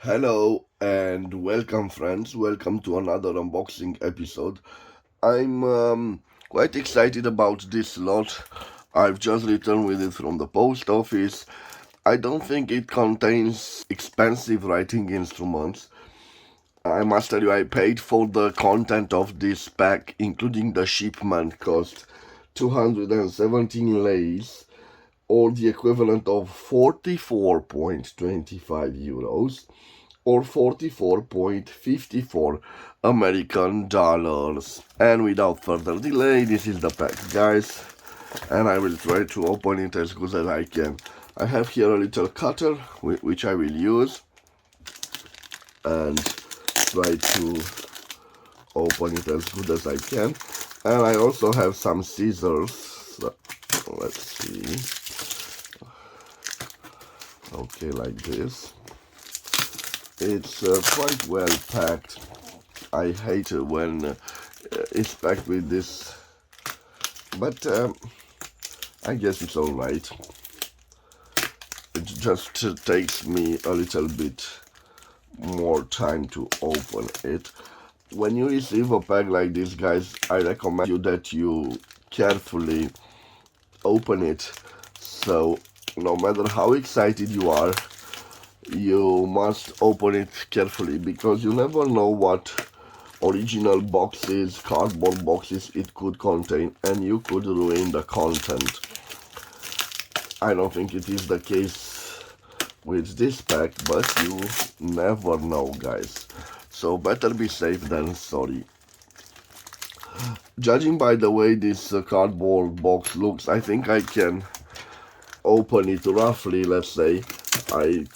Hello and welcome, friends. Welcome to another unboxing episode. I'm quite excited about this lot. I've just returned with it from the post office. I don't think it contains expensive writing instruments. I must tell you, I paid for the content of this pack, including the shipment cost 217 lays, or the equivalent of 44.25 euros or 44.54 American dollars. And without further delay, this is the pack, guys, and I will try to open it as good as I can. I have here a little cutter which I will use and try to open it as good as I can. And I also have some scissors. So, let's see. Okay, like this. It's quite well packed. I hate it when it's packed with this, but I guess it's alright. It just takes me a little bit more time to open it. When you receive a pack like this, guys, I recommend you that you carefully open it. So no matter how excited you are, you must open it carefully, because you never know what original boxes, cardboard boxes it could contain, and you could ruin the content. I don't think it is the case with this pack, but you never know, guys. So better be safe than sorry. Judging by the way this cardboard box looks, I think I can open it roughly, let's say. I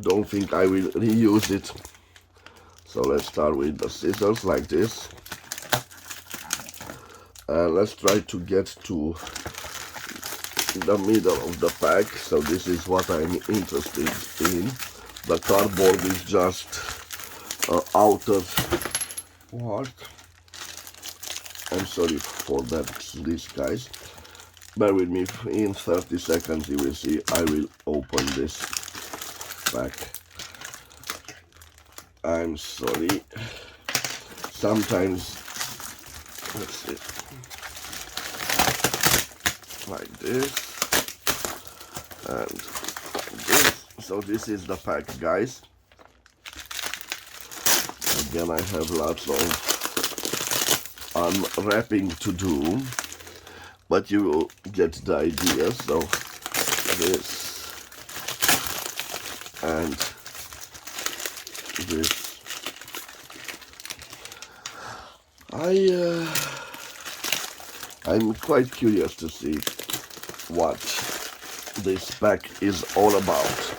don't think I will reuse it. So let's start with the scissors like this. And let's try to get to the middle of the pack. So this is what I'm interested in. The cardboard is just outer part. I'm sorry for that, this, guys. Bear with me. In 30 seconds you will see I will open this pack. I'm sorry. Sometimes, let's see, like this and this. So this is the pack, guys. Again, I have lots of unwrapping to do, but you will get the idea. So this and this. I'm quite curious to see what this pack is all about.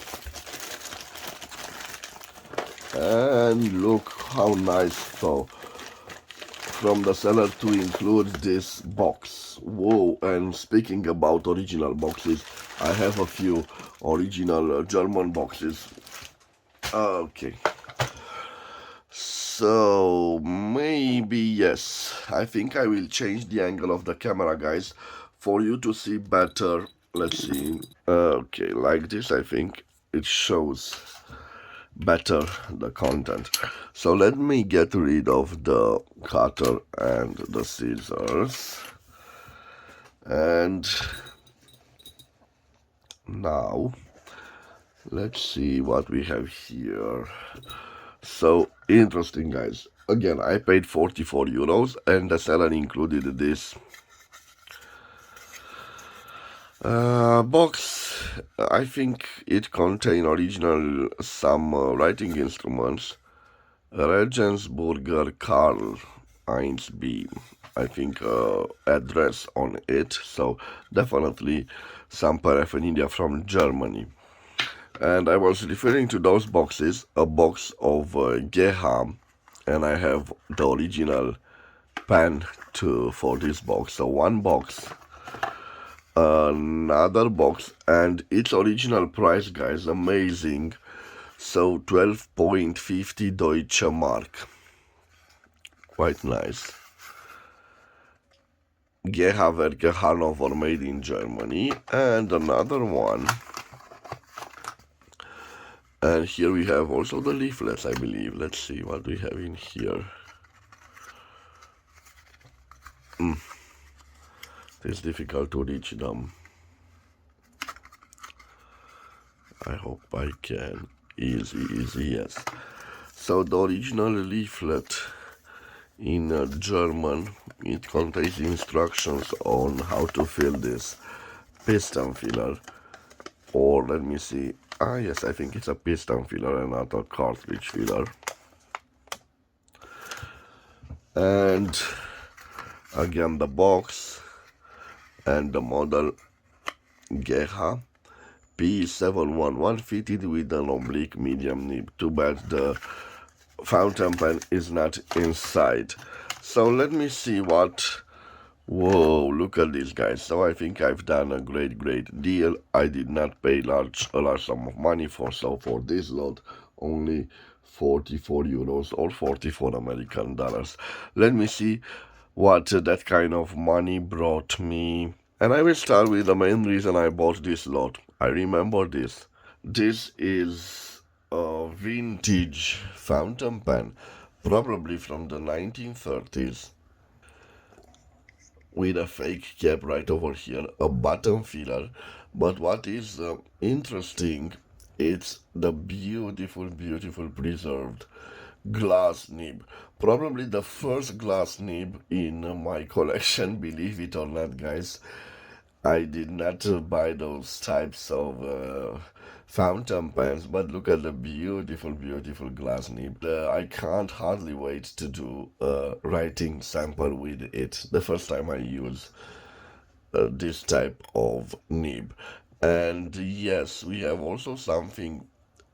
And look how nice, so from the seller to include this box. Whoa, and speaking about original boxes, I have a few original German boxes. Okay. So maybe yes, I think I will change the angle of the camera, guys, for you to see better. Let's see. Okay, like this, I think it shows better the content. So let me get rid of the cutter and the scissors, and now let's see what we have here. So interesting, guys. Again, I paid 44 euros and the seller included this box. I think it contains original some writing instruments. Regensburger Karl Heinz B. I think address on it. So definitely some paraphernalia from Germany. And I was referring to those boxes, a box of GH, and I have the original pen for this box. So one box, another box, and its original price, guys, amazing. So 12.50 Deutsche Mark. Quite nice. GH Hanover, made in Germany. And another one, And here we have also the leaflets, I believe. Let's see what we have in here. It's difficult to reach them. I hope I can. Easy, easy, yes. So the original leaflet in German, it contains instructions on how to fill this piston filler. Or let me see. Ah, yes, I think it's a piston filler and not a cartridge filler. And again, the box and the model Geha P711 fitted with an oblique medium nib. Too bad the fountain pen is not inside. So let me see what. Whoa, look at this, guys. So I think I've done a great deal. I did not pay a large sum of money for this lot, only 44 euros or 44 American dollars. Let me see what that kind of money brought me. And I will start with the main reason I bought this lot. I remember this. This is a vintage fountain pen, probably from the 1930s, with a fake cap right over here, a button filler. But what is interesting, it's the beautiful preserved glass nib. Probably the first glass nib in my collection, believe it or not, guys. I did not buy those types of fountain pens, but look at the beautiful glass nib. I can't hardly wait to do a writing sample with it. The first time I use this type of nib. And yes, we have also something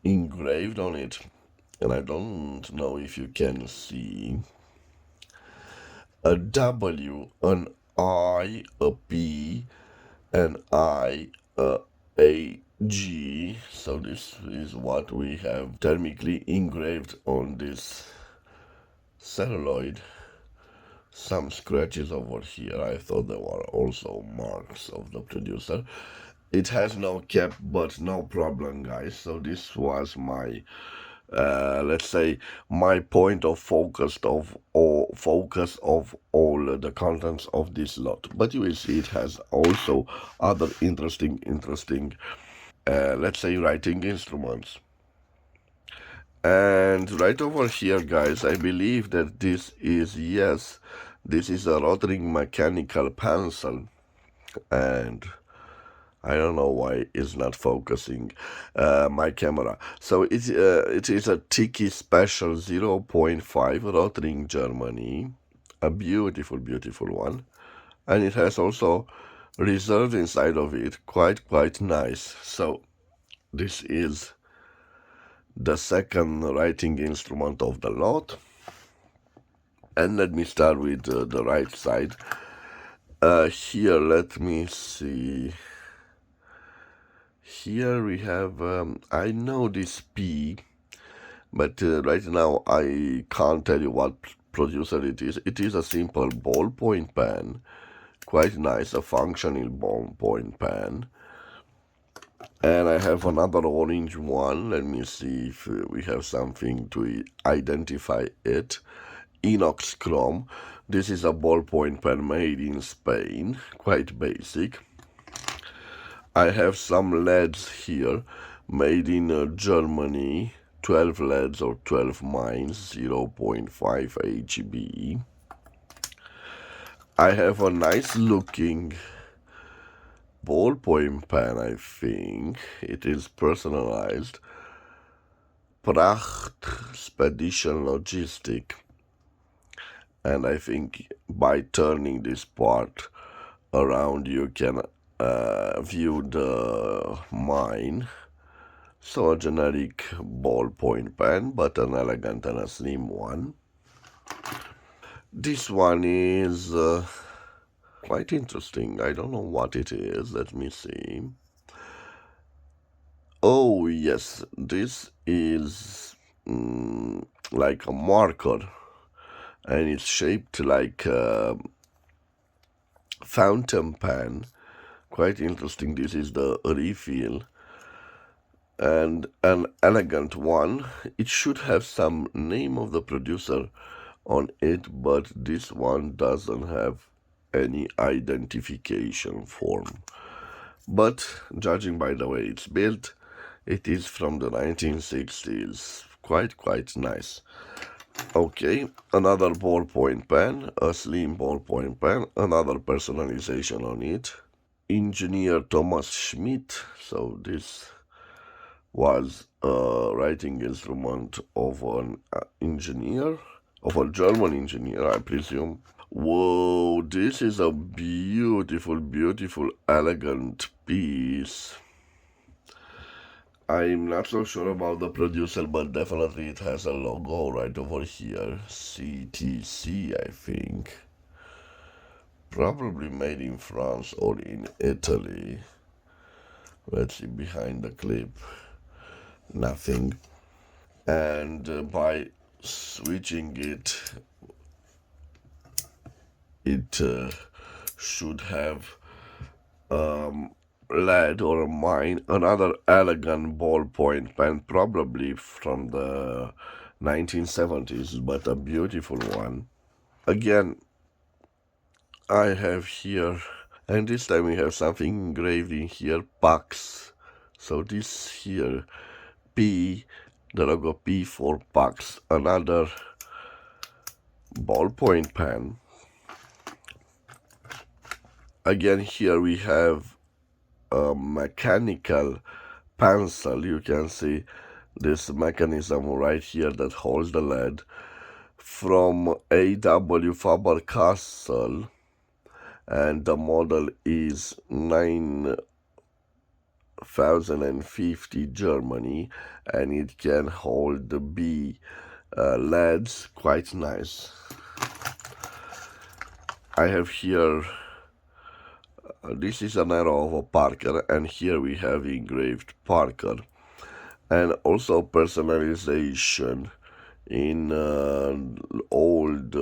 engraved on it, and I don't know if you can see a W, an I, a P, an I, a G. So this is what we have thermically engraved on this celluloid. Some scratches over here. I thought there were also marks of the producer. It has no cap, but no problem, guys. So this was my let's say my point of focus of all the contents of this lot. But you will see it has also other interesting let's say writing instruments. And right over here, guys, I believe that this is, yes, this is a rotring mechanical pencil, and I don't know why it's not focusing my camera. So it is a Tiki Special 0.5 Rotring Germany, a beautiful one, and it has also reserve inside of it, quite nice. So this is the second writing instrument of the lot. And let me start with the right side. Here, let me see. Here we have, I know this P, but right now I can't tell you what producer it is. It is a simple ballpoint pen, quite nice, a functional ballpoint pen. And I have another orange one. Let me see if we have something to identify it. Inox Chrome. This is a ballpoint pen made in Spain, quite basic. I have some leads here, made in Germany, 12 leads or 12 mines, 0.5 HB. I have a nice looking ballpoint pen, I think. It is personalized. Pracht Spedition Logistic. And I think by turning this part around you can view the mine. So a generic ballpoint pen, but an elegant and a slim one. This one is quite interesting. I don't know what it is. Let me see. Oh yes, this is like a marker, and it's shaped like a fountain pen. Quite interesting. This is the refill. and an elegant one. It should have some name of the producer on it, but this one doesn't have any identification form. But judging by the way it's built, it is from the 1960s. Quite nice. Okay, another ballpoint pen, a slim ballpoint pen, another personalization on it. Engineer Thomas Schmidt. So this was a writing instrument of an engineer, of a German engineer, I presume. Whoa, this is a beautiful, elegant piece. I'm not so sure about the producer, but definitely it has a logo right over here. CTC, I think. Probably made in France or in Italy. Let's see behind the clip. Nothing. And by switching it, it should have lead or a mine, another elegant ballpoint pen, probably from the 1970s, but a beautiful one. Again, I have here, and this time we have something engraved in here, Pax. So this here, P, the logo P for Pax, another ballpoint pen. Again, here we have a mechanical pencil. You can see this mechanism right here that holds the lead from A.W. Faber-Castell, and the model is 9050 Germany, and it can hold the B leads. Quite nice. I have here, this is an arrow of a Parker, and here we have engraved Parker, and also personalization in old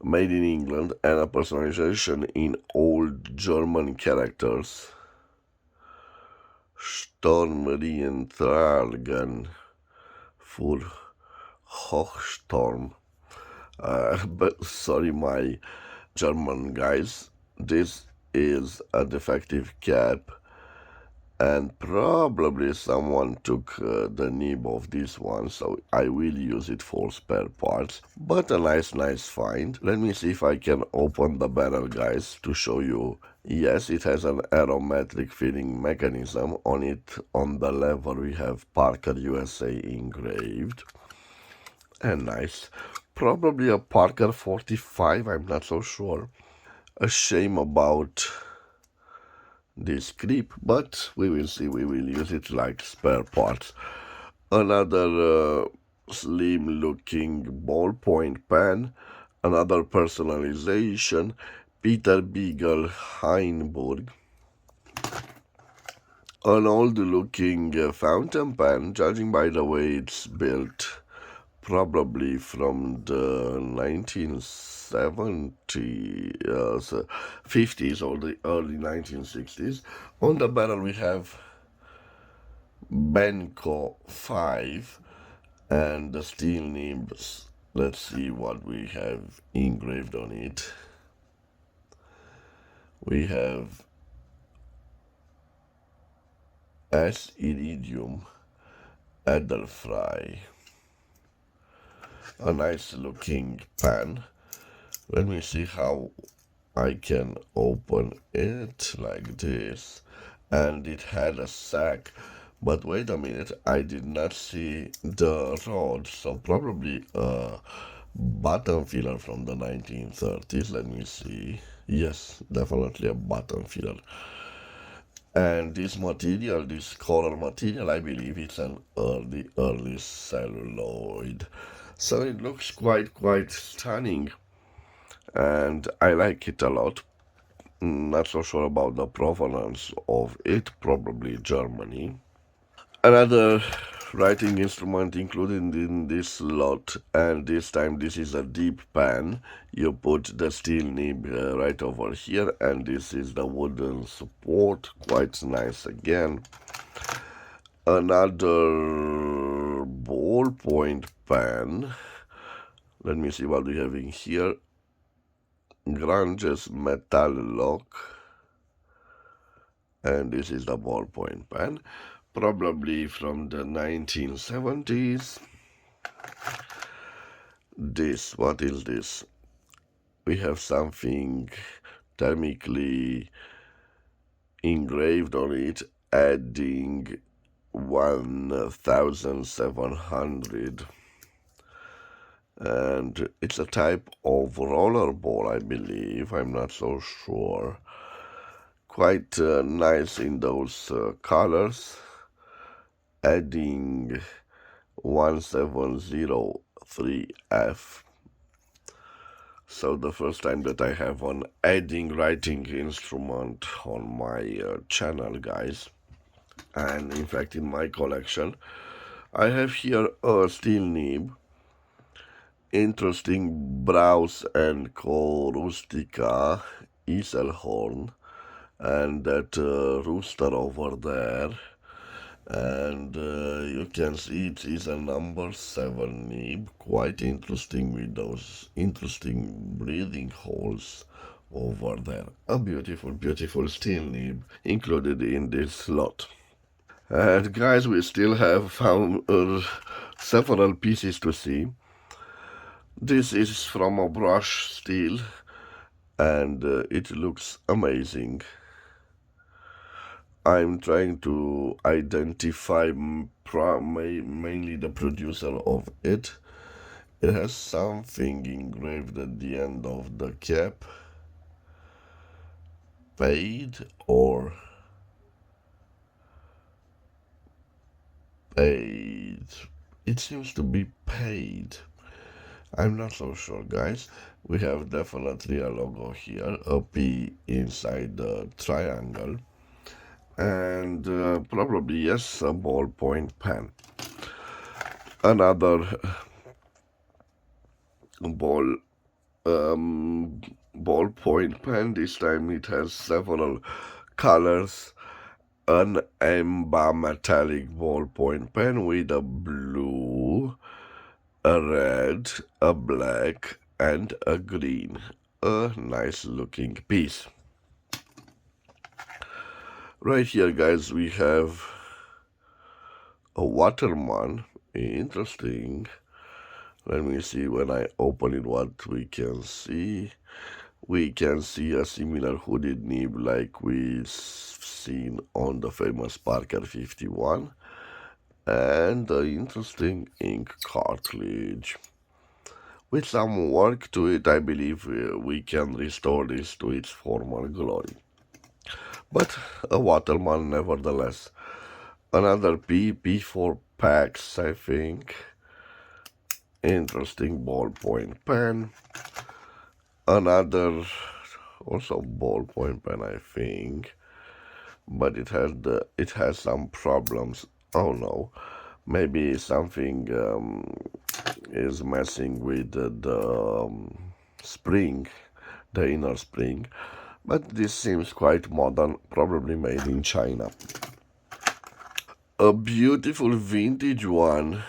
made in England, and a personalization in old German characters. Sturmrientragen für Hochsturm. But sorry, my German guys, this is a defective cap, and probably someone took the nib of this one, so I will use it for spare parts. But a nice find. Let me see if I can open the barrel, guys, to show you. Yes, it has an aromatic filling mechanism on it. On the lever we have Parker USA engraved, and nice. Probably a Parker 45, I'm not so sure. A shame about this clip, but we will see. We will use it like spare parts. Another slim looking ballpoint pen, another personalization, Peter Beagle Heinburg. An old looking fountain pen, judging by the way it's built, probably from the 1970s, 50s or the early 1960s. On the barrel we have Benko 5 and the steel nibs. Let's see what we have engraved on it. We have S. Iridium Edelfrei. A nice looking pen. Let me see how I can open it like this. And it had a sack, but wait a minute, I did not see the rod, so probably a button filler from the 1930s. Let me see. Yes, definitely a button filler. And this material, this color material, I believe it's an early celluloid. So it looks quite stunning, and I like it a lot. Not so sure about the provenance of it, probably Germany. Another writing instrument included in this lot, and this time this is a deep pen. You put the steel nib right over here, and this is the wooden support. Quite nice again. Another ballpoint pen. Let me see what we have in here. Granges Metal Lock. And this is the ballpoint pen, probably from the 1970s. This, what is this? We have something thermically engraved on it, adding 1700, and it's a type of roller ball, I believe. I'm not so sure. Quite nice in those colors, adding 1703F. So the first time that I have an adding writing instrument on my channel, guys. And in fact, in my collection, I have here a steel nib, interesting Brauss and Co. Rustica Iselhorn, and that rooster over there. And you can see it is a number 7 nib, quite interesting with those interesting breathing holes over there. A beautiful, beautiful steel nib included in this lot. And guys, we still have found several pieces to see. This is from a brush steel, and it looks amazing. I'm trying to identify mainly the producer of it. It has something engraved at the end of the cap. Paid or paid. It seems to be paid. I'm not so sure, guys. We have definitely a logo here, a P inside the triangle, and probably, yes, a ballpoint pen. Another ballpoint pen. This time it has several colors. An amber metallic ballpoint pen with a blue, a red, a black, and a green. A nice looking piece. Right here, guys, we have a Waterman. Interesting. Let me see when I open it what we can see. We can see a similar hooded nib like we've seen on the famous Parker 51. And an interesting ink cartridge. With some work to it, I believe we can restore this to its former glory. But a Waterman nevertheless. Another P4 packs, I think. Interesting ballpoint pen. Another also ballpoint pen, I think. But it has some problems. Oh no. Maybe something is messing with the spring, the inner spring. But this seems quite modern, probably made in China. A beautiful vintage one.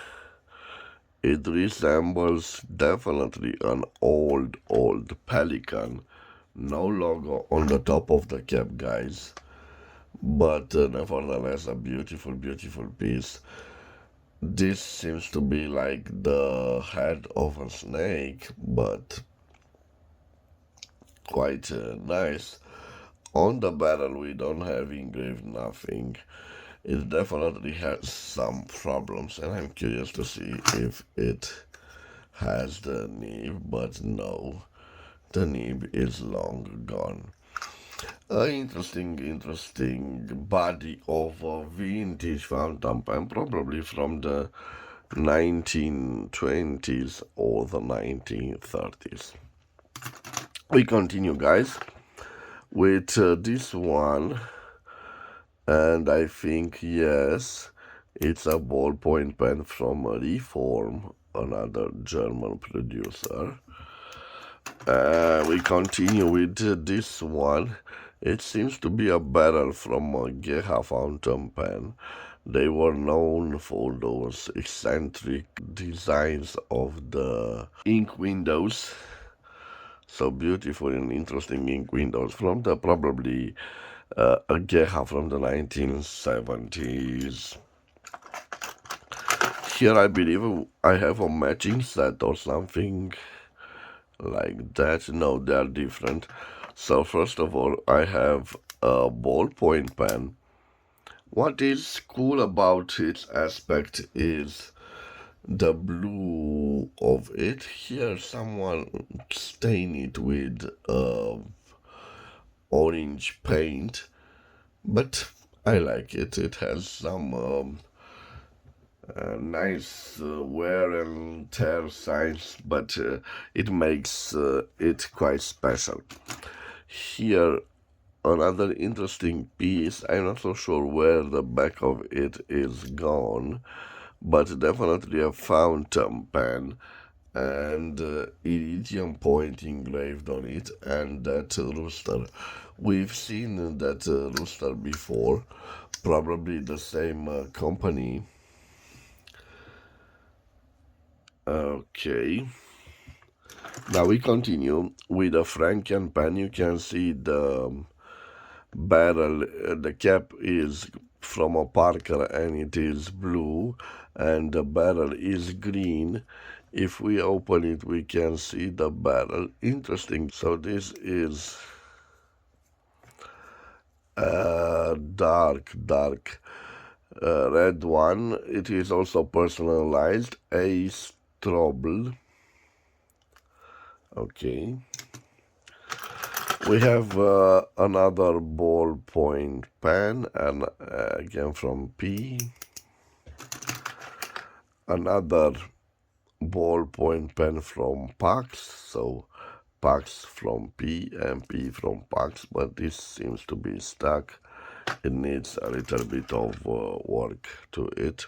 It resembles definitely an old Pelican. No logo on the top of the cap, guys. But nevertheless, a beautiful, beautiful piece. This seems to be like the head of a snake, but quite nice. On the barrel, we don't have engraved nothing. It definitely has some problems, and I'm curious to see if it has the nib, but no, the nib is long gone. Interesting body of a vintage fountain pen, probably from the 1920s or the 1930s. We continue, guys, with this one, and I think, yes, it's a ballpoint pen from Reform, another German producer. We continue with this one. It seems to be a barrel from a Geha fountain pen, They were known for those eccentric designs of the ink windows. So beautiful and interesting ink windows from the probably a Geha from the 1970s. Here I believe I have a matching set or something like that. No, they are different. So first of all, I have a ballpoint pen. What is cool about its aspect is the blue of it. Here someone stained it with orange paint, but I like it. It has some nice wear and tear signs, but it makes it quite special. Here, another interesting piece. I'm not so sure where the back of it is gone, but definitely a fountain pen and iridium point engraved on it, and that rooster. We've seen that rooster before, probably the same company. Okay, now we continue with a Franken pen. You can see the barrel, the cap is from a Parker and it is blue, and the barrel is green. If we open it, we can see the barrel. Interesting. So this is a dark red one. It is also personalized. Ace Trouble. Okay. We have another ballpoint pen, and again from P. Another ballpoint pen from Pax. So Pax from P and P from Pax, but this seems to be stuck. It needs a little bit of work to it.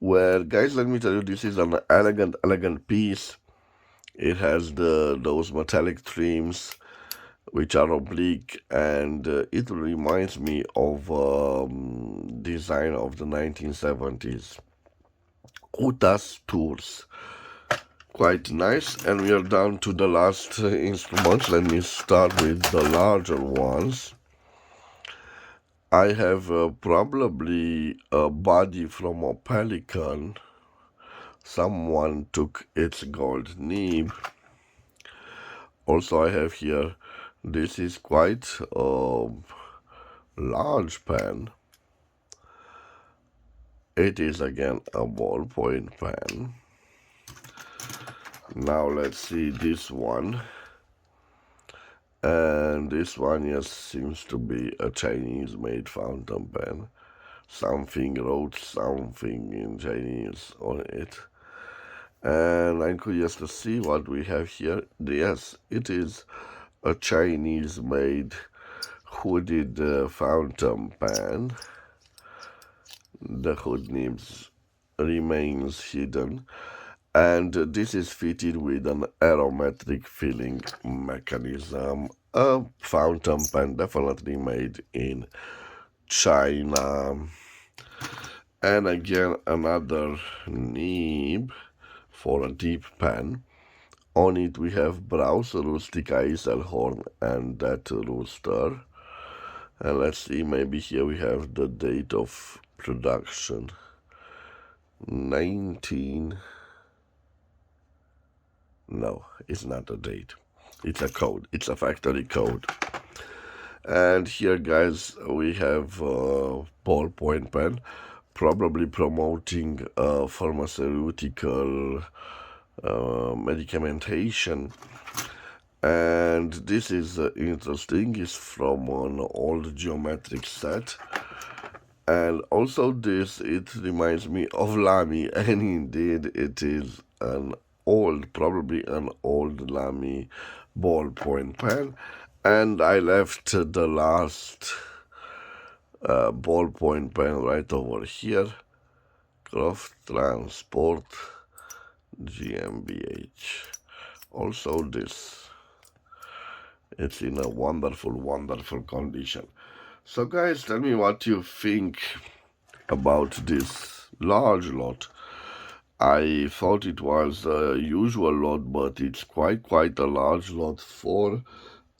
Well, guys, let me tell you, this is an elegant piece. It has those metallic trims which are oblique, and it reminds me of design of the 1970s. Utas Tours. Quite nice, and we are down to the last instruments. Let me start with the larger ones. I have probably a body from a pelican. Someone took its gold nib. Also, I have here, this is quite a large pen. It is again a ballpoint pen. Now let's see this one. And this one, yes, seems to be a Chinese-made fountain pen. Something wrote something in Chinese on it. And I'm curious to see what we have here. Yes, it is a Chinese-made hooded fountain pen. The hood nibs remains hidden. And this is fitted with an aromatic filling mechanism. A fountain pen definitely made in China. And again, another nib for a deep pen. On it we have Browse Rustica Eiselhorn and that rooster. And let's see, maybe here we have the date of production. 19... No, it's not a date. It's a code. It's a factory code. And here, guys, we have a ballpoint pen, probably promoting pharmaceutical medication. And this is interesting. It's from an old geometric set. And also this, it reminds me of Lamy, and indeed it is an old, probably an old Lamy ballpoint pen. And I left the last ballpoint pen right over here. Croft Transport GmbH. Also this. It's in a wonderful condition. So guys, tell me what you think. about this large lot. I thought it was a usual lot, but it's quite a large lot for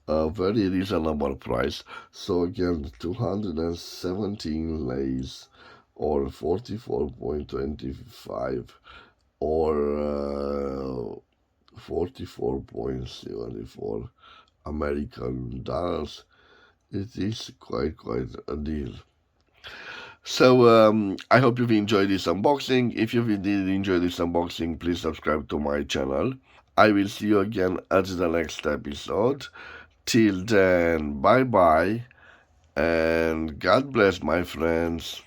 a very reasonable price. So again, 217 lays or 44.25 or 44.74 American dollars. It is quite a deal. So I hope you've enjoyed this unboxing. If you did enjoy this unboxing, please subscribe to my channel. I will see you again at the next episode. Till then, bye bye and God bless, my friends.